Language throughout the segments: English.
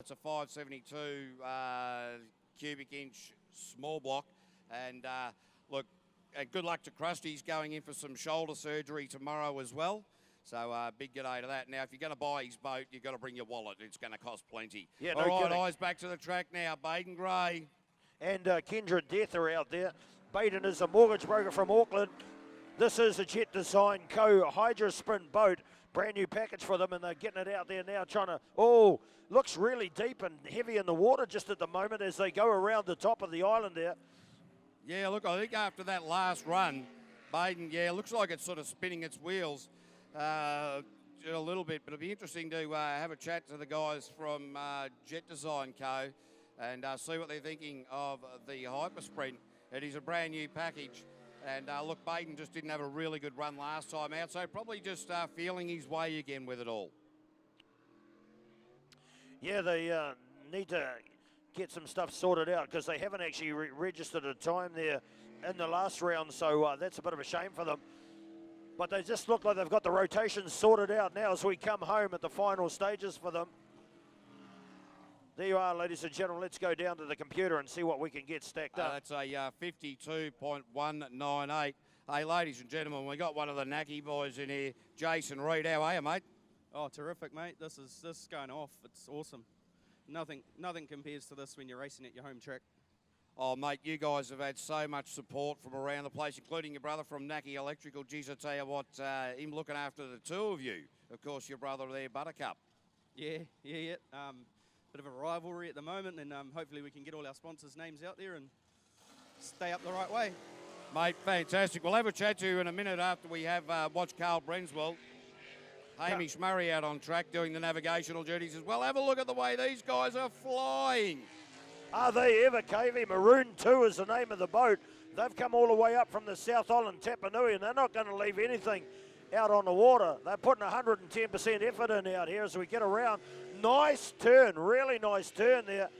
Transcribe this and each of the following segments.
It's a 572 cubic inch small block. And look, good luck to Krusty. He's going in for some shoulder surgery tomorrow as well. So big g'day to that. Now, if you're going to buy his boat, you've got to bring your wallet. It's going to cost plenty. Yeah, All right, kidding. eyes back to the track now. Baden Gray. And Kendra Death are out there. Baden is a mortgage broker from Auckland. This is a Jet Design Co. Hydra Sprint boat. Brand new package for them, and they're getting it out there now, trying to, looks really deep and heavy in the water just at the moment as they go around the top of the island there. Yeah, look, I think after that last run, Baden, looks like it's sort of spinning its wheels a little bit, but it'll be interesting to have a chat to the guys from Jet Design Co. and see what they're thinking of the Hyper Sprint. It is a brand new package. And look, Baden just didn't have a really good run last time out, so probably just feeling his way again with it all. Yeah, they need to get some stuff sorted out because they haven't actually registered a time there in the last round, so that's a bit of a shame for them. But they just look like they've got the rotations sorted out now as we come home at the final stages for them. There you are, ladies and gentlemen. Let's go down to the computer and see what we can get stacked up. That's a 52.198. Hey, ladies and gentlemen, we got one of the Naki boys in here, Jason Reed. How are you, mate? Oh, terrific, mate. This is going off. It's awesome. Nothing compares to this when you're racing at your home track. Oh, mate, you guys have had so much support from around the place, including your brother from Naki Electrical. Geez, I tell you what, him looking after the two of you. Of course, your brother there, Buttercup. Yeah. Bit of a rivalry at the moment, and hopefully we can get all our sponsors' names out there and stay up the right way. Mate, fantastic. We'll have a chat to you in a minute after we have watched Carl Brenswell. Hamish Murray out on track doing the navigational duties as well. Have a look at the way these guys are flying. Are they ever, KV? Maroon 2 is the name of the boat. They've come all the way up from the South Island, Tapanui, and they're not going to leave anything out on the water. They're putting 110% effort in out here as we get around. Nice turn, really nice turn there.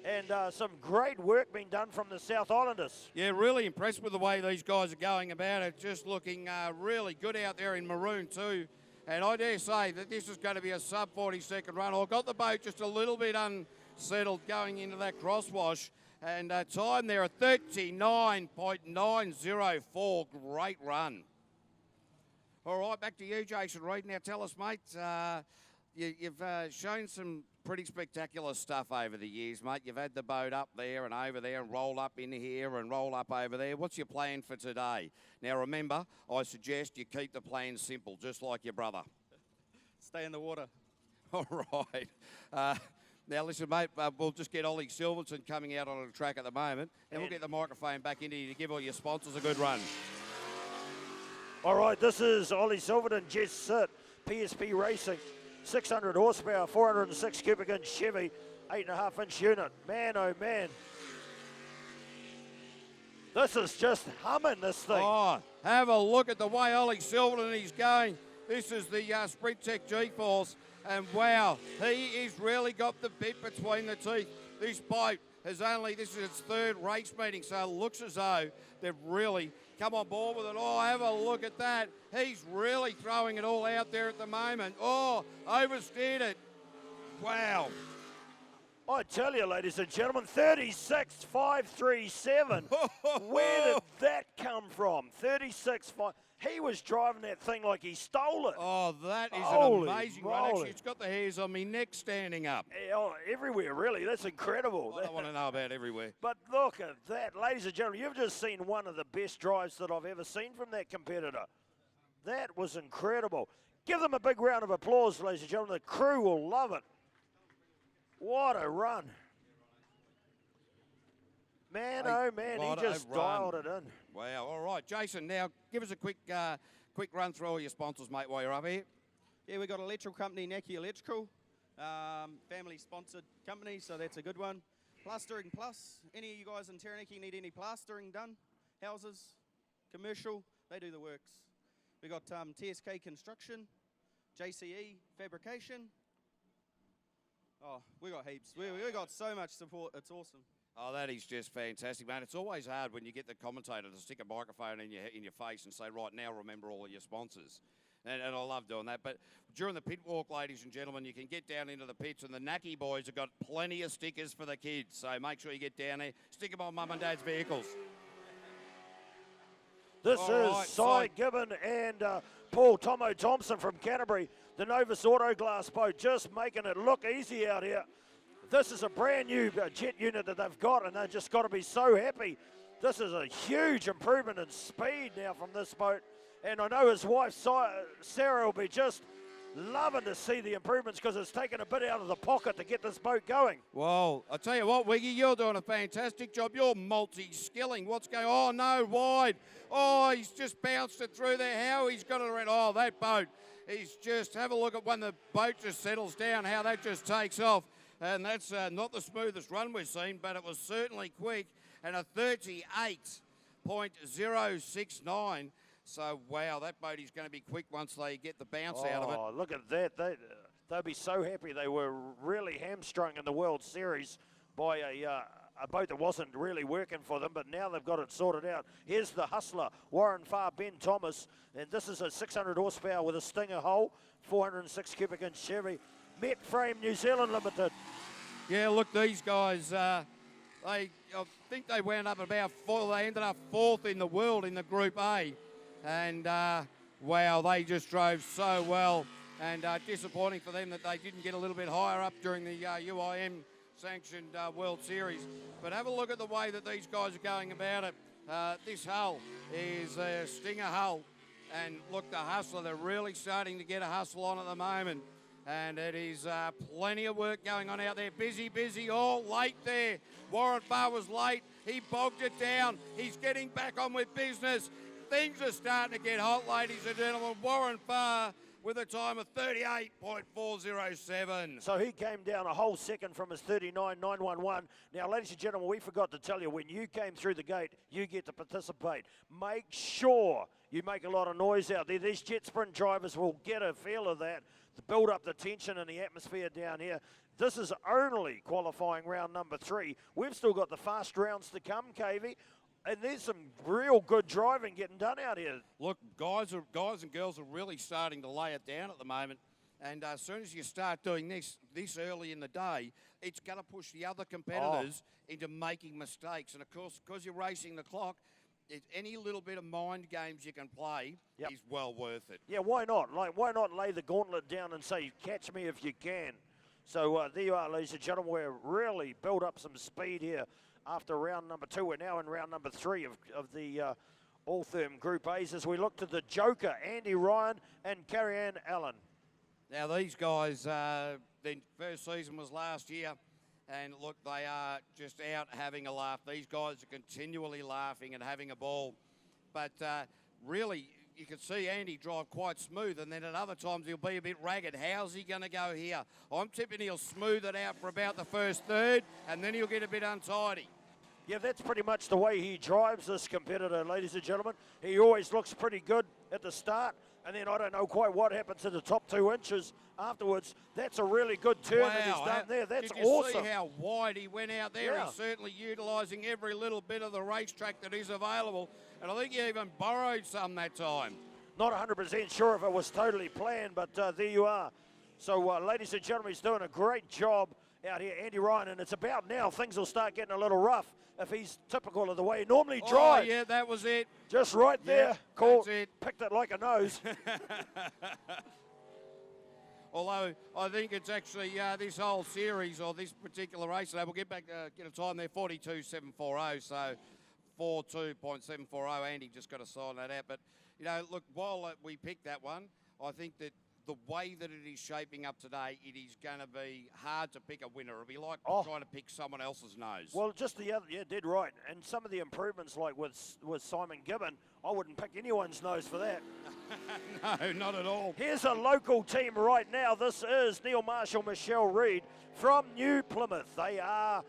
And some great work being done from the South Islanders. Yeah, really impressed with the way these guys are going about it. Just looking really good out there in Maroon too. And I dare say that this is going to be a sub 40-second run. I got the boat just a little bit unsettled going into that crosswash. And time there at 39.904. Great run. All right, back to you, Jason Reed. Now tell us, mate, you've shown some pretty spectacular stuff over the years, mate. You've had the boat up there and over there and roll up in here and roll up over there. What's your plan for today? Now, remember, I suggest you keep the plan simple, just like your brother. Stay in the water. All right. Now, listen, mate, we'll just get Ollie Silverton coming out on the track at the moment, and we'll get the microphone back into you to give all your sponsors a good run. All right, this is Ollie Silverton, Jess Sitt, PSP Racing, 600 horsepower, 406 cubic inch Chevy, 8.5 inch unit. Man, oh man. This is just humming, this thing. Oh, have a look at the way Ollie Silverton is going. This is the Sprint Tech G-Force, and wow, he's really got the bit between the teeth. This boat this is its third race meeting, so it looks as though they've really come on board with it. Oh, have a look at that. He's really throwing it all out there at the moment. Oh, oversteered it. Wow. I tell you, ladies and gentlemen, 36.537. Where did that come from? 36.5. He was driving that thing like he stole it. Oh, that is Holy an amazing moly. run. Actually, it's got the hairs on me neck standing up. Oh, everywhere, really. That's incredible. I don't want to know about everywhere. But look at that, ladies and gentlemen. You've just seen one of the best drives that I've ever seen from that competitor. That was incredible. Give them a big round of applause, ladies and gentlemen. The crew will love it. What a run. Man, oh man, he just dialed it in. Wow, all right. Jason, now give us a quick run through all your sponsors, mate, while you're up here. Yeah, we got electrical company, Naki Electrical, family-sponsored company, so that's a good one. Plastering Plus, any of you guys in Taranaki need any plastering done? Houses, commercial, they do the works. We got TSK Construction, JCE Fabrication. Oh, we got heaps. We got so much support, it's awesome. Oh, that is just fantastic, mate. It's always hard when you get the commentator to stick a microphone in your face and say, right, now remember all of your sponsors. And I love doing that. But during the pit walk, ladies and gentlemen, you can get down into the pits, and the Naki boys have got plenty of stickers for the kids. So make sure you get down there. Stick them on Mum and Dad's vehicles. This All is right, Cy Gibbon and Paul Tomo Thompson from Canterbury. The Novus Autoglass boat just making it look easy out here. This is a brand new jet unit that they've got, and they've just got to be so happy. This is a huge improvement in speed now from this boat. And I know his wife, Sarah, will be just loving to see the improvements because it's taken a bit out of the pocket to get this boat going. Well, I tell you what, Wiggy, you're doing a fantastic job. You're multi-skilling. What's going on? Oh, no, wide. Oh, he's just bounced it through there. How he's got it around. Oh, that boat. He's just, have a look at when the boat just settles down, how that just takes off. And that's not the smoothest run we've seen, but it was certainly quick. And a 38.069. So, wow, that boat is going to be quick once they get the bounce out of it. Oh, look at that. They'll be so happy. They were really hamstrung in the World Series by a boat that wasn't really working for them, but now they've got it sorted out. Here's the hustler, Warren Farr, Ben Thomas, and this is a 600 horsepower with a Stinger hull, 406 cubic inch Chevy, Met Frame New Zealand Limited. Yeah, look, these guys, I think they wound up about fourth. They ended up fourth in the world in the Group A. And, wow, they just drove so well. And disappointing for them that they didn't get a little bit higher up during the UIM-sanctioned World Series. But have a look at the way that these guys are going about it. This hull is a Stinger hull. And, look, the hustler, they're really starting to get a hustle on at the moment. And it is plenty of work going on out there. Busy, all late there. Warren Farr was late. He bogged it down. He's getting back on with business. Things are starting to get hot, ladies and gentlemen. Warren Farr with a time of 38.407. So he came down a whole second from his 39.911. Now, ladies and gentlemen, we forgot to tell you, when you came through the gate, you get to participate. Make sure you make a lot of noise out there. These jet sprint drivers will get a feel of that, to build up the tension in the atmosphere down here. This is only qualifying round number 3. We've still got the fast rounds to come, KV. And there's some real good driving getting done out here. Look, guys and girls are really starting to lay it down at the moment. And as soon as you start doing this early in the day, it's going to push the other competitors into making mistakes. And, of course, because you're racing the clock, any little bit of mind games you can play is well worth it. Yeah, why not? Like, why not lay the gauntlet down and say, catch me if you can? So there you are, ladies and gentlemen. We're really built up some speed here. After round number 2, we're now in round number 3 of the Altherm Group A's as we look to the Joker, Andy Ryan and Carrie-Ann Allen. Now, these guys, their first season was last year, and look, they are just out having a laugh. These guys are continually laughing and having a ball. But really, you can see Andy drive quite smooth, and then at other times he'll be a bit ragged. How's he going to go here? I'm tipping he'll smooth it out for about the first third, and then he'll get a bit untidy. Yeah, that's pretty much the way he drives this competitor, ladies and gentlemen. He always looks pretty good at the start, and then I don't know quite what happens in the top 2 inches afterwards. That's a really good turn that he's done there. That's awesome. Did you see how wide he went out there? Yeah. He's certainly utilising every little bit of the racetrack that is available. And I think he even borrowed some that time. Not 100% sure if it was totally planned, but there you are. So, ladies and gentlemen, he's doing a great job out here, Andy Ryan, and it's about now things will start getting a little rough if he's typical of the way he normally drives. Oh, yeah, that was it. Just right there. Yeah, Cool. that's it. Picked it like a nose. Although I think it's actually this whole series or this particular race, and we'll get back, get a time there, 42.740, so 42.740. Andy just got to sign that out. But, you know, look, while we picked that one, I think that the way that it is shaping up today, it is going to be hard to pick a winner. It'll be like trying to pick someone else's nose. Well, just the other, yeah, dead right. And some of the improvements, like with Simon Gibbon, I wouldn't pick anyone's nose for that. No, not at all. Here's a local team right now. This is Neil Marshall, Michelle Reed from New Plymouth. They are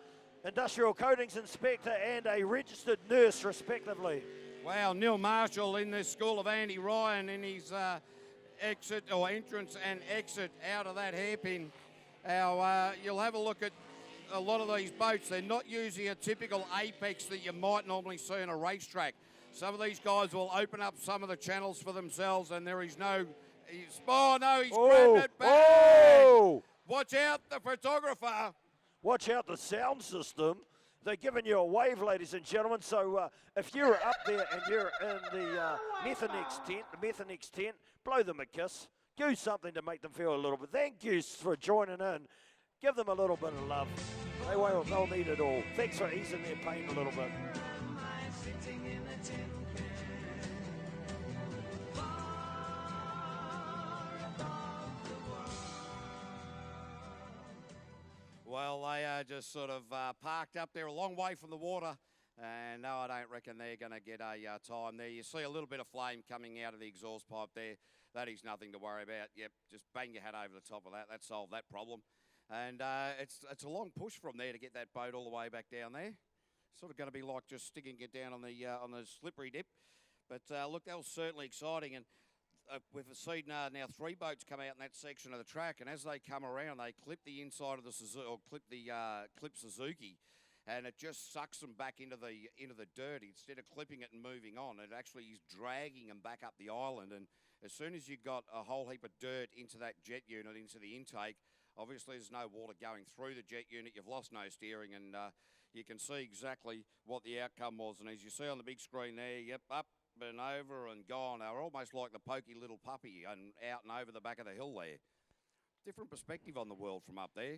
Industrial Coatings Inspector and a registered nurse, respectively. Wow, Neil Marshall in the school of Andy Ryan in his exit or entrance and exit out of that hairpin. You'll have a look at a lot of these boats. They're not using a typical apex that you might normally see on a racetrack. Some of these guys will open up some of the channels for themselves, and there is no Oh, no, he's Oh, grabbed it back. oh! Watch out, the photographer. Watch out the sound system. They're giving you a wave, ladies and gentlemen. So if you're up there and you're in the Methanex tent, blow them a kiss. Do something to make them feel a little bit. Thank you for joining in. Give them a little bit of love. They'll need it all. Thanks for easing their pain a little bit. Well, they are just sort of parked up there a long way from the water. And no, I don't reckon they're going to get a time there. You see a little bit of flame coming out of the exhaust pipe there. That is nothing to worry about. Yep, just bang your head over the top of that. That solved that problem. And it's a long push from there to get that boat all the way back down there. Sort of going to be like just sticking it down on the slippery dip. But look, that was certainly exciting. And we've seen now 3 boats come out in that section of the track, and as they come around, they clip the inside of the Suzuki, or clip Suzuki, and it just sucks them back into the dirt instead of clipping it and moving on. It actually is dragging them back up the island, and as soon as you've got a whole heap of dirt into that jet unit, into the intake, obviously there's no water going through the jet unit. You've lost no steering, and you can see exactly what the outcome was. And as you see on the big screen there, yep, up and over and gone. They were almost like the pokey little puppy and out and over the back of the hill there. Different perspective on the world from up there.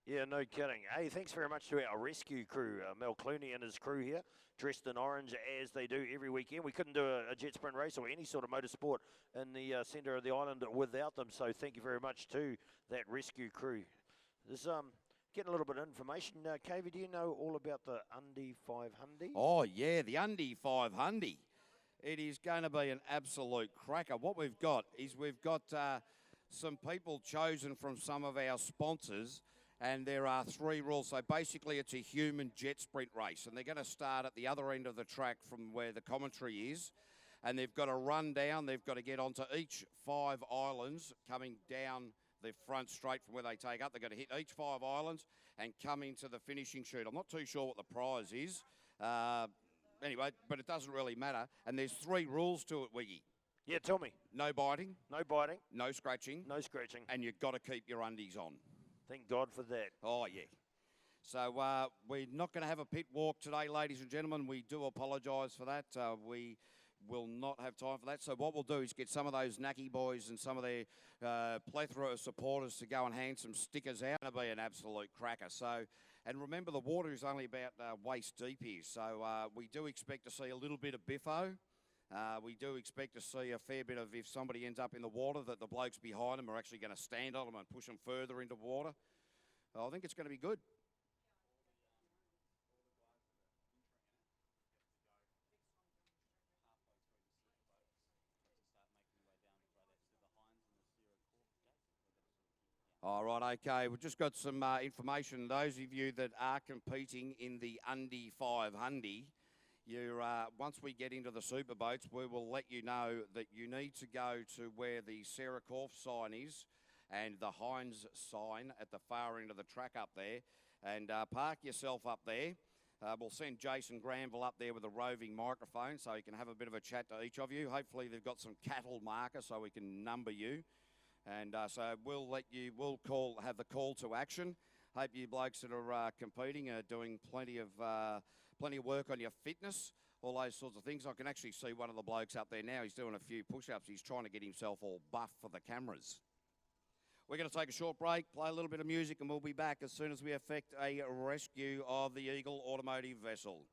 Yeah, no kidding. Hey, thanks very much to our rescue crew, Mel Clooney and his crew here, dressed in orange as they do every weekend. We couldn't do a jet sprint race or any sort of motorsport in the centre of the island without them, so thank you very much to that rescue crew. This getting a little bit of information. Kavy, do you know all about the Undy 500? Oh, yeah, the Undy 500. It is going to be an absolute cracker. What we've got is we've got some people chosen from some of our sponsors, and there are 3 rules. So basically it's a human jet sprint race, and they're going to start at the other end of the track from where the commentary is, and they've got to run down. They've got to get onto each 5 islands coming down the front straight from where they take up. They've got to hit each 5 islands and come into the finishing chute. I'm not too sure what the prize is. Anyway, but it doesn't really matter. And there's 3 rules to it, Wiggy. Yeah, tell me. No biting. No biting. No scratching. No scratching. And you've got to keep your undies on. Thank God for that. Oh, yeah. So we're not going to have a pit walk today, ladies and gentlemen. We do apologise for that. We will not have time for that. So what we'll do is get some of those Naki boys and some of their plethora of supporters to go and hand some stickers out. It'll be an absolute cracker. So, and remember, the water is only about waist deep here. So we do expect to see a little bit of biffo. We do expect to see a fair bit of, if somebody ends up in the water, that the blokes behind them are actually going to stand on them and push them further into water. I think it's going to be good. All right, okay. We've just got some information. Those of you that are competing in the Undy 500, once we get into the super boats, we will let you know that you need to go to where the Sarah Corf sign is and the Heinz sign at the far end of the track up there, and park yourself up there. We'll send Jason Granville up there with a roving microphone so he can have a bit of a chat to each of you. Hopefully they've got some cattle marker so we can number you. And so we'll have the call to action. Hope you blokes that are competing are doing plenty of work on your fitness, all those sorts of things. I can actually see one of the blokes up there now. He's doing a few push-ups. He's trying to get himself all buff for the cameras. We're going to take a short break, play a little bit of music, and we'll be back as soon as we effect a rescue of the Eagle automotive vessel.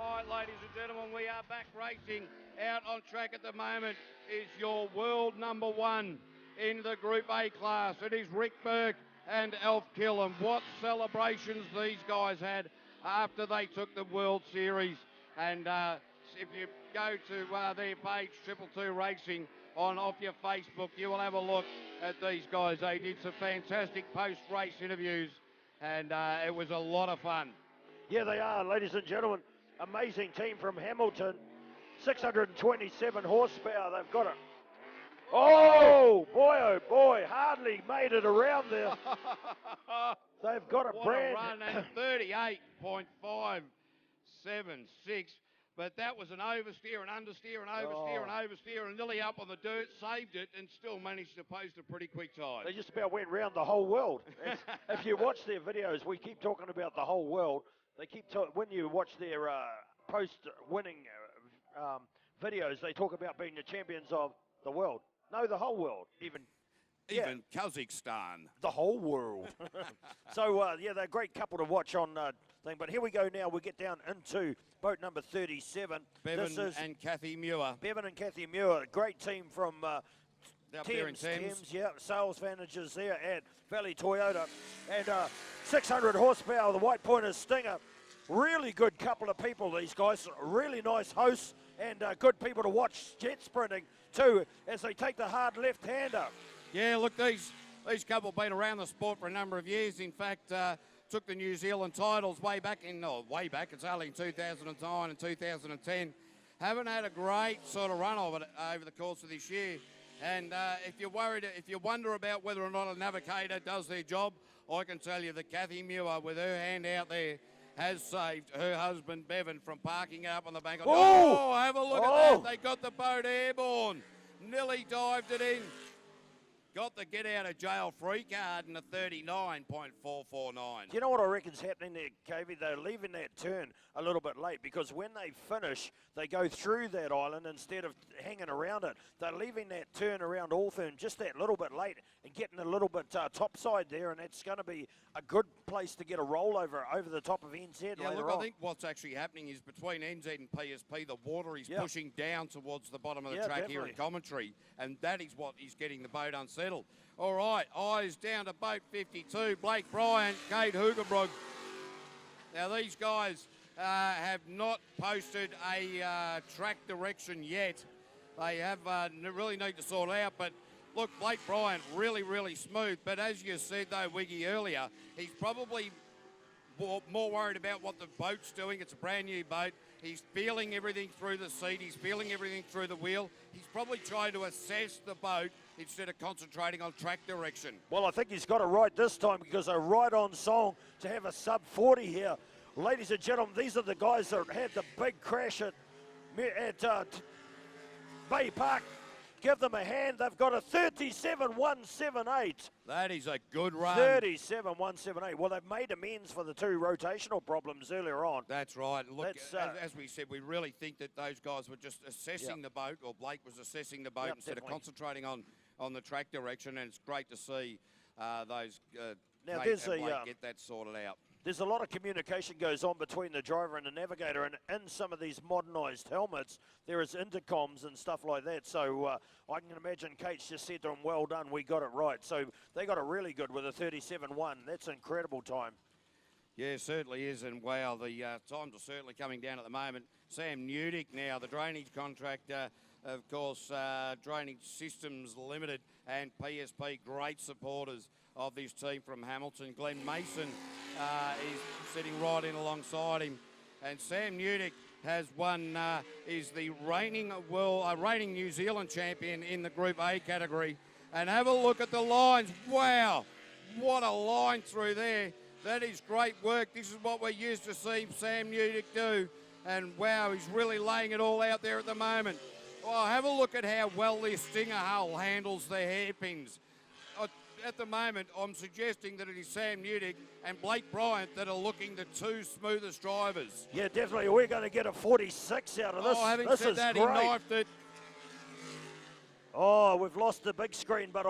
All right, ladies and gentlemen, we are back racing. Out on track at the moment is your world number one in the Group A class. It is Rick Burke and Alf Killam. What celebrations these guys had after they took the World Series. And if you go to their page, 222 Racing, off your Facebook, you will have a look at these guys. They did some fantastic post-race interviews, and it was a lot of fun. Yeah, they are, ladies and gentlemen. Amazing team from Hamilton. 627 horsepower. They've got it. Oh boy, hardly made it around there. They've got a what brand. A run, and 38.576. But that was an oversteer, an understeer, an oversteer, an oversteer, and nearly up on the dirt, saved it, and still managed to post a pretty quick time. They just about went round the whole world. If you watch their videos, we keep talking about the whole world. They keep when you watch their post-winning videos, they talk about being the champions of the world. No, the whole world. Even Kazakhstan. The whole world. So, yeah, they're a great couple to watch on thing. But here we go now. We get down into boat number 37. Bevan and Kathy Muir. Bevan and Kathy Muir, a great team from Thames. Yeah, sales managers there at Valley Toyota. And 600 horsepower, the White Pointer Stinger. Really good couple of people, these guys. Really nice hosts and good people to watch jet sprinting too as they take the hard left-hander. Yeah, look, these couple have been around the sport for a number of years. In fact, took the New Zealand titles way back, it's only in 2009 and 2010. Haven't had a great sort of run of it over the course of this year. And if you wonder about whether or not a navigator does their job, I can tell you that Kathy Muir, with her hand out there, has saved her husband Bevan from parking up on the bank. Oh, have a look at that. They got the boat airborne. Nearly dived it in. Got the get out of jail free card in a 39.449. Do you know what I reckon's happening there, Cavey? They're leaving that turn a little bit late because when they finish, they go through that island instead of hanging around it. They're leaving that turn around Altherm just that little bit late and getting a little bit topside there, and it's going to be a good place to get a rollover over the top of NZ yeah, later look, on. I think what's actually happening is between NZ and PSP, the water is pushing down towards the bottom of the track here at commentary, and that is what is getting the boat unsettled. All right, eyes down to boat 52, Blake Bryant, Kate Hugenbrug. Now, these guys have not posted a track direction yet. They have really need to sort out, but look, Blake Bryant, really, really smooth. But as you said, though, Wiggy, earlier, he's probably more worried about what the boat's doing. It's a brand new boat. He's feeling everything through the seat. He's feeling everything through the wheel. He's probably trying to assess the boat instead of concentrating on track direction. Well, I think he's got it right this time because they're right on song to have a sub 40 here. Ladies and gentlemen, these are the guys that had the big crash at Bay Park. Give them a hand. They've got a 37.178. That is a good run. 37.178. Well, they've made amends for the two rotational problems earlier on. That's right. Look, as we said, we really think that those guys were just assessing the boat, or Blake was assessing the boat instead of concentrating on the track direction, and it's great to see those now, Kate and Blake get that sorted out. There's a lot of communication goes on between the driver and the navigator, and in some of these modernised helmets, there is intercoms and stuff like that. So I can imagine Kate's just said to them, well done, we got it right. So they got it really good with a 37.1. That's an incredible time. Yeah, it certainly is, and wow, the times are certainly coming down at the moment. Sam Newdick now, the drainage contractor, of course, Drainage Systems Limited and PSP, great supporters of this team from Hamilton. Glenn Mason is sitting right in alongside him. And Sam Newdick has won, is the reigning New Zealand champion in the Group A category. And have a look at the lines. Wow, what a line through there. That is great work. This is what we're used to seeing Sam Newdick do. And wow, he's really laying it all out there at the moment. Oh, have a look at how well this Stinger hull handles the hairpins. At the moment, I'm suggesting that it is Sam Newdick and Blake Bryant that are looking the two smoothest drivers. Yeah, definitely. We're going to get a 46 out of this. Oh, having this said is that, great. he knifed it. Oh, we've lost the big screen, but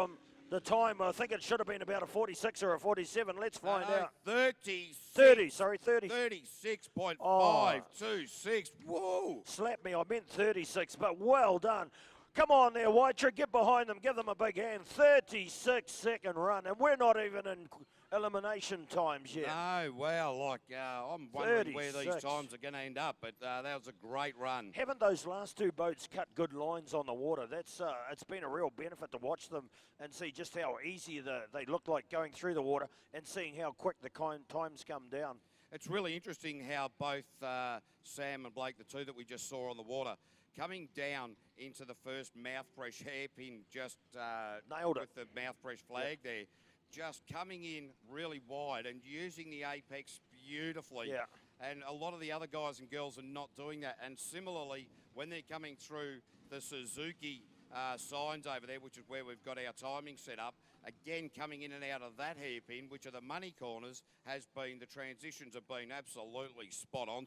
The time, I think it should have been about a 46 or a 47. Let's find out. 30. 30, sorry, 30. 36.526. Whoa. Slap me, I meant 36, but well done. Come on there, White, get behind them, give them a big hand. 36-second run, and we're not even in elimination times yet. No, well, like, I'm wondering where these 36. times are going to end up, but that was a great run. Haven't those last two boats cut good lines on the water? That's it's been a real benefit to watch them and see just how easy they look like going through the water and seeing how quick the times come down. It's really interesting how both Sam and Blake, the two that we just saw on the water, coming down into the first mouth fresh hairpin, just Nailed it. with the mouth fresh flag there, just coming in really wide and using the apex beautifully. Yeah. And a lot of the other guys and girls are not doing that. And similarly, when they're coming through the Suzuki signs over there, which is where we've got our timing set up, again, coming in and out of that hairpin, which are the money corners, the transitions have been absolutely spot on.